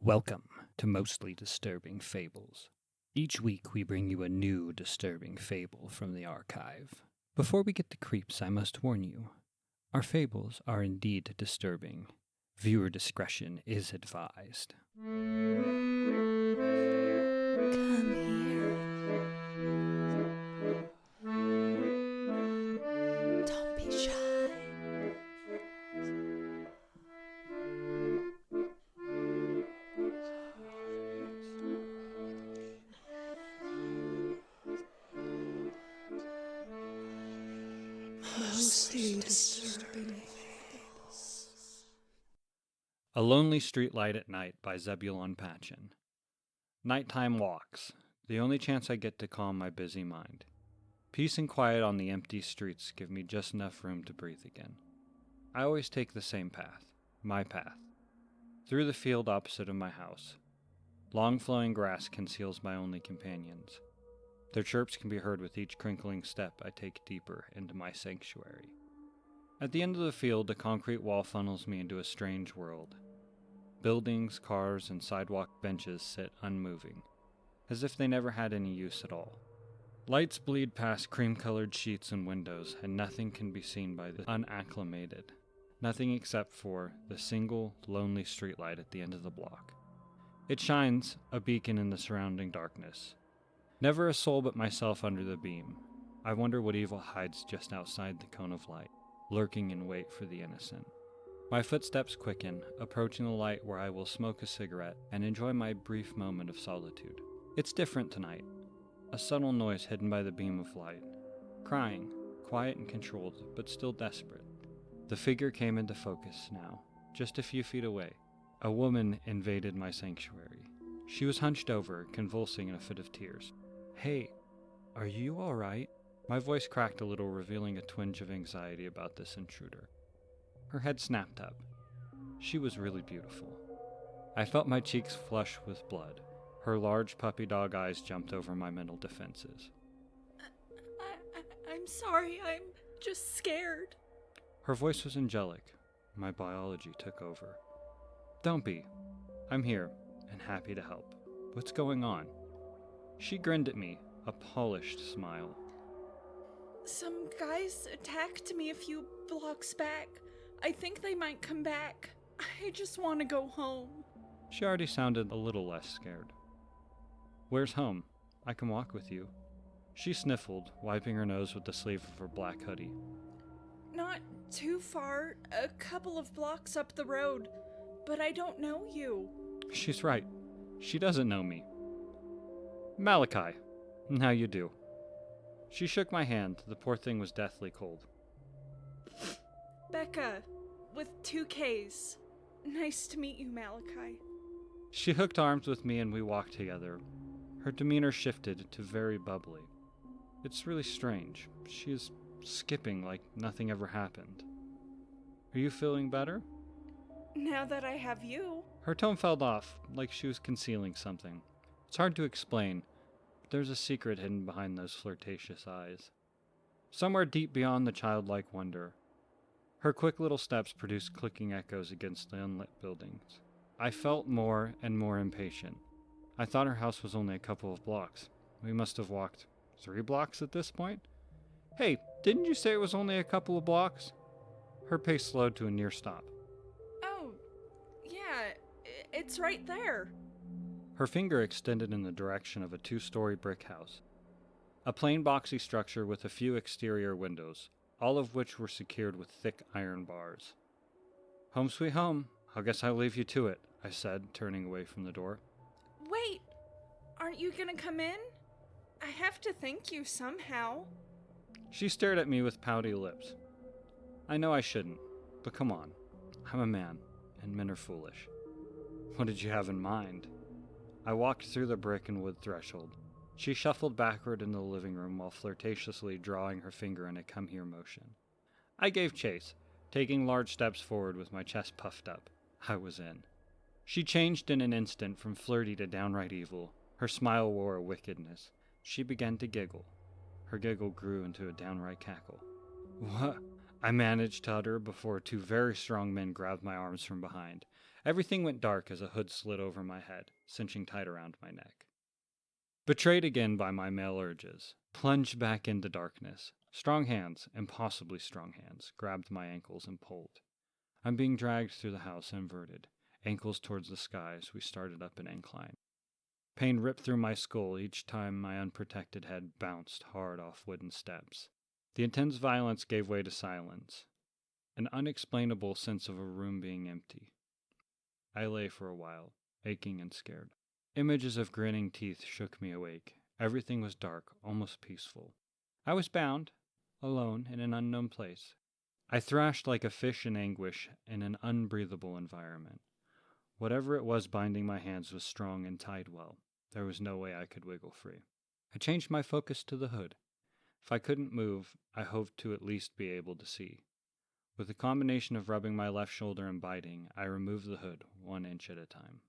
Welcome to Mostly Disturbing Fables. Each week we bring you a new disturbing fable from the archive. Before we get to creeps, I must warn you, our fables are indeed disturbing. Viewer discretion is advised. Come here. Don't be shy. Mostly disturbing. A Lonely Streetlight at Night by Zebulon Patchen. Nighttime walks, the only chance I get to calm my busy mind. Peace and quiet on the empty streets give me just enough room to breathe again. I always take the same path, my path, through the field opposite of my house. Long flowing grass conceals my only companions. Their chirps can be heard with each crinkling step I take deeper into my sanctuary. At the end of the field, a concrete wall funnels me into a strange world. Buildings, cars, and sidewalk benches sit unmoving, as if they never had any use at all. Lights bleed past cream-colored sheets and windows, and nothing can be seen by the unacclimated. Nothing except for the single, lonely streetlight at the end of the block. It shines, a beacon in the surrounding darkness. Never a soul but myself under the beam. I wonder what evil hides just outside the cone of light, lurking in wait for the innocent. My footsteps quicken, approaching the light where I will smoke a cigarette and enjoy my brief moment of solitude. It's different tonight. A subtle noise hidden by the beam of light. Crying, quiet and controlled, but still desperate. The figure came into focus now, just a few feet away. A woman invaded my sanctuary. She was hunched over, convulsing in a fit of tears. "Hey, are you all right?" My voice cracked a little, revealing a twinge of anxiety about this intruder. Her head snapped up. She was really beautiful. I felt my cheeks flush with blood. Her large puppy dog eyes jumped over my mental defenses. I'm sorry, I'm just scared. Her voice was angelic. My biology took over. "Don't be. I'm here, and happy to help. What's going on?" She grinned at me, a polished smile. Some guys attacked me a few blocks back. I think they might come back. I just want to go home. She already sounded a little less scared. "Where's home? I can walk with you." She sniffled, wiping her nose with the sleeve of her black hoodie. Not too far, a couple of blocks up the road, but I don't know you. She's right. She doesn't know me. "Malachi, now you do." She shook my hand. The poor thing was deathly cold. Becca, with 2 Ks. Nice to meet you, Malachi. She hooked arms with me and we walked together. Her demeanor shifted to very bubbly. It's really strange. She is skipping like nothing ever happened. "Are you feeling better?" Now that I have you. Her tone fell off, like she was concealing something. It's hard to explain, but there's a secret hidden behind those flirtatious eyes. Somewhere deep beyond the childlike wonder. Her quick little steps produced clicking echoes against the unlit buildings. I felt more and more impatient. I thought her house was only a couple of blocks. We must have walked 3 blocks at this point. "Hey, didn't you say it was only a couple of blocks?" Her pace slowed to a near stop. Oh, yeah, it's right there. Her finger extended in the direction of a 2-story brick house. A plain boxy structure with a few exterior windows, all of which were secured with thick iron bars. "Home sweet home. I guess I'll leave you to it," I said, turning away from the door. Wait, aren't you gonna come in? I have to thank you somehow. She stared at me with pouty lips. "I know I shouldn't, but come on. I'm a man, and men are foolish." "What did you have in mind?" I walked through the brick and wood threshold. She shuffled backward into the living room while flirtatiously drawing her finger in a come here motion. I gave chase, taking large steps forward with my chest puffed up. I was in. She changed in an instant from flirty to downright evil. Her smile wore a wickedness. She began to giggle. Her giggle grew into a downright cackle. "What?" I managed to utter before 2 very strong men grabbed my arms from behind. Everything went dark as a hood slid over my head, cinching tight around my neck. Betrayed again by my male urges, plunged back into darkness. Strong hands, impossibly strong hands, grabbed my ankles and pulled. I'm being dragged through the house inverted, ankles towards the sky as we started up an incline. Pain ripped through my skull each time my unprotected head bounced hard off wooden steps. The intense violence gave way to silence, an unexplainable sense of a room being empty. I lay for a while, aching and scared. Images of grinning teeth shook me awake. Everything was dark, almost peaceful. I was bound, alone in an unknown place. I thrashed like a fish in anguish in an unbreathable environment. Whatever it was binding my hands was strong and tied well. There was no way I could wiggle free. I changed my focus to the hood. If I couldn't move, I hoped to at least be able to see. With a combination of rubbing my left shoulder and biting, I removed the hood 1 inch at a time.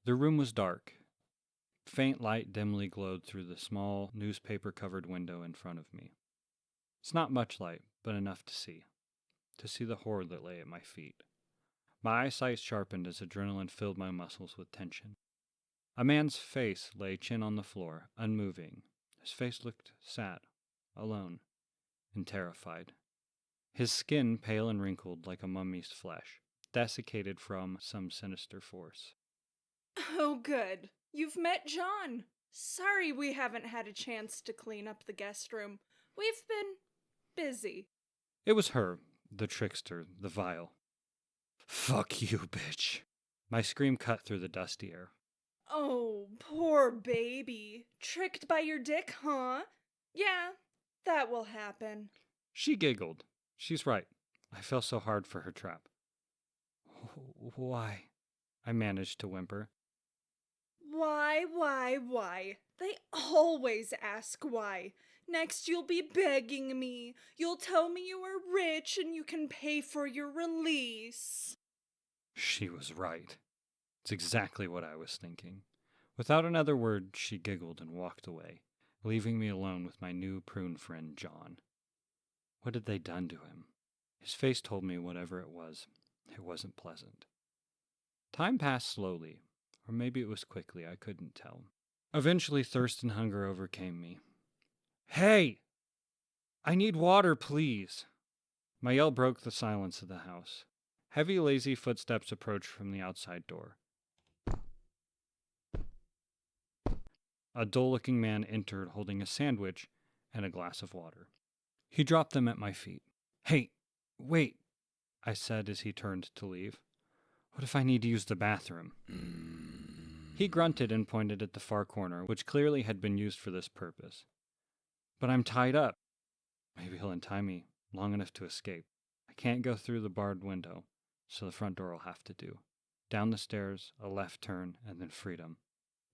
The room was dark. Faint light dimly glowed through the small, newspaper-covered window in front of me. It's not much light, but enough to see the horror that lay at my feet. My eyesight sharpened as adrenaline filled my muscles with tension. A man's face lay chin on the floor, unmoving. His face looked sad, alone, and terrified. His skin pale and wrinkled like a mummy's flesh, desiccated from some sinister force. Oh, good. You've met John. Sorry we haven't had a chance to clean up the guest room. We've been busy. It was her, the trickster, the vile. Fuck you, bitch. My scream cut through the dusty air. Oh, poor baby. Tricked by your dick, huh? Yeah, that will happen. She giggled. She's right. I fell so hard for her trap. Why? I managed to whimper. Why? They always ask why. Next you'll be begging me. You'll tell me you are rich and you can pay for your release. She was right. It's exactly what I was thinking. Without another word, she giggled and walked away, leaving me alone with my new prune friend, John. What had they done to him? His face told me whatever it wasn't pleasant. Time passed slowly, or maybe it was quickly, I couldn't tell. Eventually, thirst and hunger overcame me. Hey! I need water, please! My yell broke the silence of the house. Heavy, lazy footsteps approached from the outside door. A dull-looking man entered holding a sandwich and a glass of water. He dropped them at my feet. Hey, wait, I said as he turned to leave. What if I need to use the bathroom? He grunted and pointed at the far corner, which clearly had been used for this purpose. But I'm tied up. Maybe he'll untie me long enough to escape. I can't go through the barred window, so the front door will have to do. Down the stairs, a left turn, and then freedom.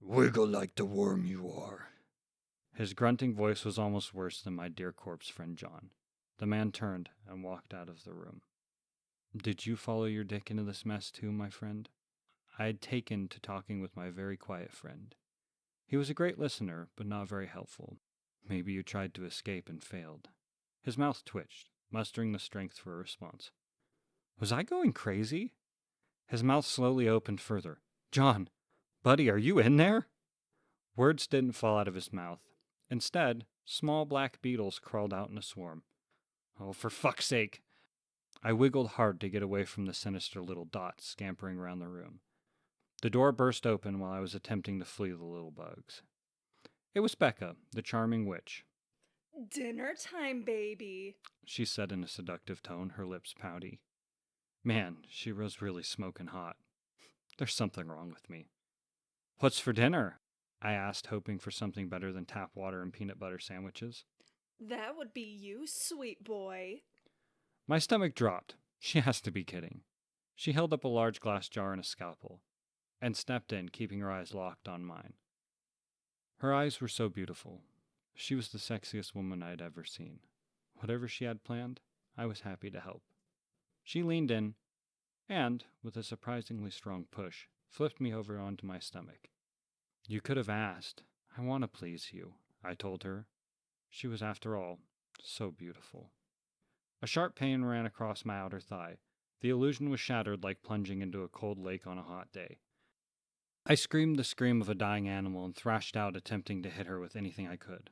Wiggle like the worm you are. His grunting voice was almost worse than my dear corpse friend John. The man turned and walked out of the room. Did you follow your dick into this mess too, my friend? I had taken to talking with my very quiet friend. He was a great listener, but not very helpful. Maybe you tried to escape and failed. His mouth twitched, mustering the strength for a response. Was I going crazy? His mouth slowly opened further. John, buddy, are you in there? Words didn't fall out of his mouth. Instead, small black beetles crawled out in a swarm. Oh, for fuck's sake! I wiggled hard to get away from the sinister little dots scampering around the room. The door burst open while I was attempting to flee the little bugs. It was Becca, the charming witch. Dinner time, baby, She said in a seductive tone, her lips pouty. Man, she was really smoking hot. There's something wrong with me. What's for dinner? I asked, hoping for something better than tap water and peanut butter sandwiches. That would be you, sweet boy. My stomach dropped. She has to be kidding. She held up a large glass jar and a scalpel, and stepped in, keeping her eyes locked on mine. Her eyes were so beautiful. She was the sexiest woman I had ever seen. Whatever she had planned, I was happy to help. She leaned in, and, with a surprisingly strong push, flipped me over onto my stomach. You could have asked. I want to please you, I told her. She was, after all, so beautiful. A sharp pain ran across my outer thigh. The illusion was shattered like plunging into a cold lake on a hot day. I screamed the scream of a dying animal and thrashed out, attempting to hit her with anything I could.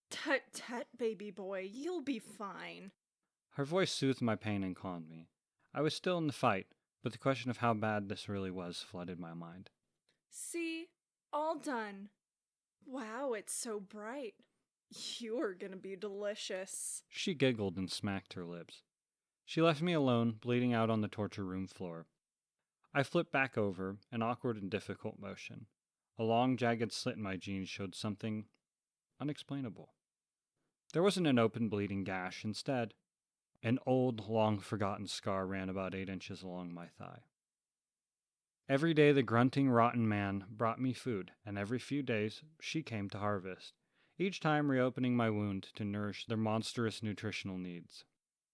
Tut tut, baby boy, you'll be fine. Her voice soothed my pain and calmed me. I was still in the fight, but the question of how bad this really was flooded my mind. See? All done. Wow, it's so bright. You're gonna be delicious. She giggled and smacked her lips. She left me alone, bleeding out on the torture room floor. I flipped back over, an awkward and difficult motion. A long, jagged slit in my jeans showed something unexplainable. There wasn't an open, bleeding gash. Instead, an old, long-forgotten scar ran about 8 inches along my thigh. Every day the grunting, rotten man brought me food, and every few days she came to harvest, each time reopening my wound to nourish their monstrous nutritional needs.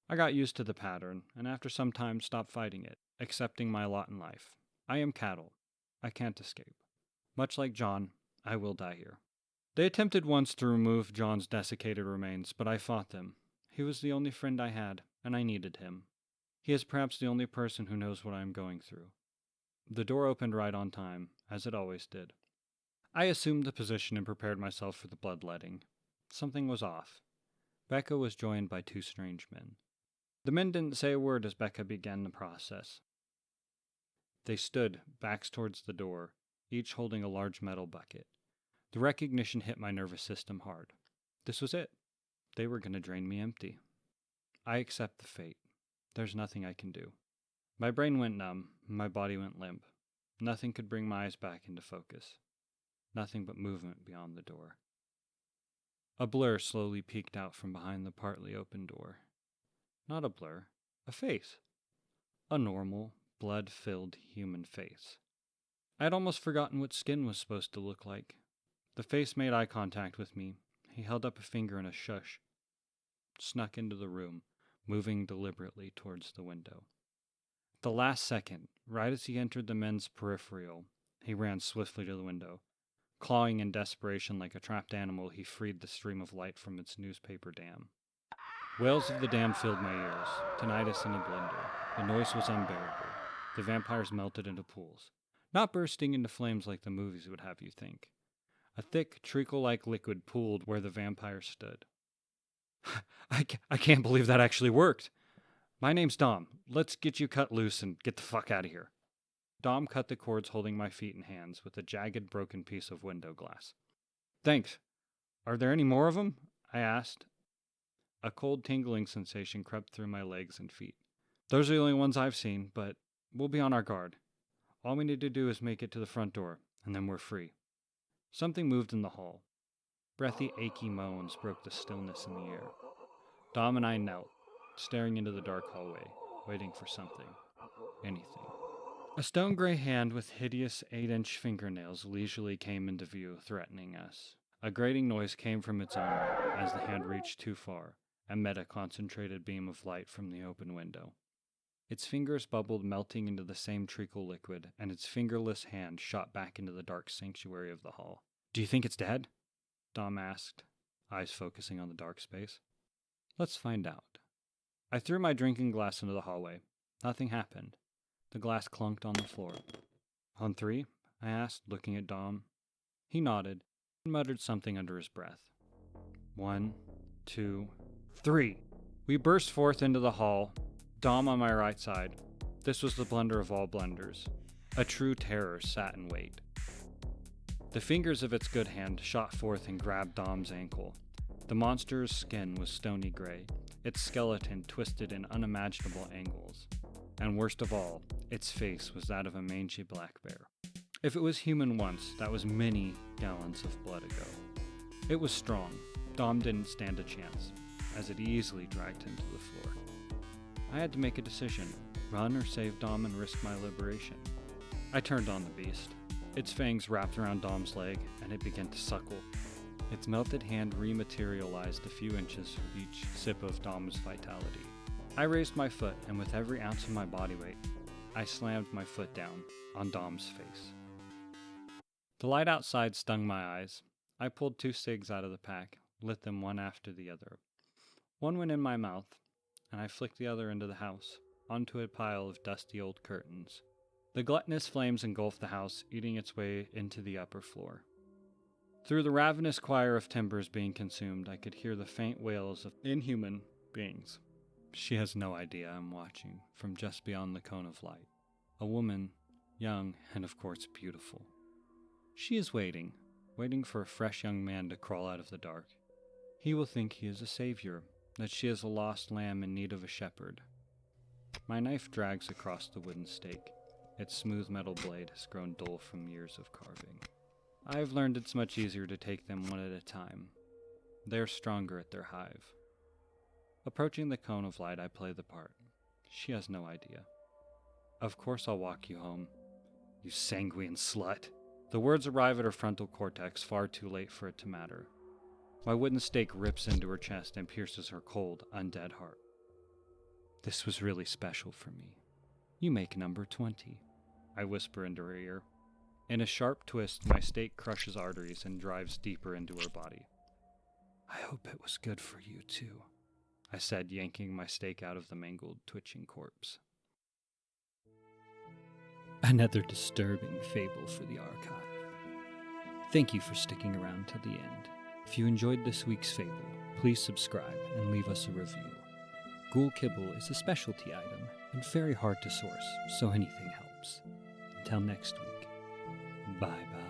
I got used to the pattern, and after some time stopped fighting it, accepting my lot in life. I am cattle. I can't escape. Much like John, I will die here. They attempted once to remove John's desiccated remains, but I fought them. He was the only friend I had, and I needed him. He is perhaps the only person who knows what I am going through. The door opened right on time, as it always did. I assumed the position and prepared myself for the bloodletting. Something was off. Becca was joined by 2 strange men. The men didn't say a word as Becca began the process. They stood, backs towards the door, each holding a large metal bucket. The recognition hit my nervous system hard. This was it. They were going to drain me empty. I accept the fate. There's nothing I can do. My brain went numb, my body went limp. Nothing could bring my eyes back into focus. Nothing but movement beyond the door. A blur slowly peeked out from behind the partly open door. Not a blur, a face. A normal, blood-filled human face. I had almost forgotten what skin was supposed to look like. The face made eye contact with me. He held up a finger in a shush. Snuck into the room, moving deliberately towards the window. At the last second, right as he entered the men's peripheral, he ran swiftly to the window. Clawing in desperation like a trapped animal, he freed the stream of light from its newspaper dam. Wails of the dam filled my ears, tinnitus in a blender. The noise was unbearable. The vampires melted into pools, not bursting into flames like the movies would have you think. A thick, treacle-like liquid pooled where the vampires stood. I can't believe that actually worked. My name's Dom. Let's get you cut loose and get the fuck out of here. Dom cut the cords holding my feet and hands with a jagged, broken piece of window glass. Thanks. Are there any more of them? I asked. A cold, tingling sensation crept through my legs and feet. Those are the only ones I've seen, but we'll be on our guard. All we need to do is make it to the front door, and then we're free. Something moved in the hall. Breathy, achy moans broke the stillness in the air. Dom and I knelt, staring into the dark hallway, waiting for something. Anything. A stone-gray hand with hideous 8-inch fingernails leisurely came into view, threatening us. A grating noise came from its owner as the hand reached too far and met a concentrated beam of light from the open window. Its fingers bubbled, melting into the same treacle liquid, and its fingerless hand shot back into the dark sanctuary of the hall. Do you think it's dead? Dom asked, eyes focusing on the dark space. Let's find out. I threw my drinking glass into the hallway. Nothing happened. The glass clunked on the floor. On 3? I asked, looking at Dom. He nodded and muttered something under his breath. 1, 2, 3. We burst forth into the hall, Dom on my right side. This was the blunder of all blunders. A true terror sat in wait. The fingers of its good hand shot forth and grabbed Dom's ankle. The monster's skin was stony gray, its skeleton twisted in unimaginable angles. And worst of all, its face was that of a mangy black bear. If it was human once, that was many gallons of blood ago. It was strong. Dom didn't stand a chance, as it easily dragged him to the floor. I had to make a decision, run or save Dom and risk my liberation. I turned on the beast. Its fangs wrapped around Dom's leg, and it began to suckle. Its melted hand rematerialized a few inches with each sip of Dom's vitality. I raised my foot, and with every ounce of my body weight, I slammed my foot down on Dom's face. The light outside stung my eyes. I pulled 2 cigs out of the pack, lit them one after the other. One went in my mouth, and I flicked the other into the house. onto a pile of dusty old curtains. The gluttonous flames engulfed the house, eating its way into the upper floor. Through the ravenous choir of timbers being consumed, I could hear the faint wails of inhuman beings. She has no idea I'm watching from just beyond the cone of light. A woman, young and of course beautiful. She is waiting for a fresh young man to crawl out of the dark. He will think he is a savior, that she is a lost lamb in need of a shepherd. My knife drags across the wooden stake. Its smooth metal blade has grown dull from years of carving. I have learned it's much easier to take them one at a time. They are stronger at their hive. Approaching the cone of light, I play the part. She has no idea. Of course I'll walk you home, you sanguine slut. The words arrive at her frontal cortex far too late for it to matter. My wooden stake rips into her chest and pierces her cold, undead heart. This was really special for me. You make number 20, I whisper into her ear. In a sharp twist, my stake crushes arteries and drives deeper into her body. I hope it was good for you, too, I said, yanking my stake out of the mangled, twitching corpse. Another disturbing fable for the archive. Thank you for sticking around till the end. If you enjoyed this week's fable, please subscribe and leave us a review. Ghoul kibble is a specialty item and very hard to source, so anything helps. Until next week, bye-bye.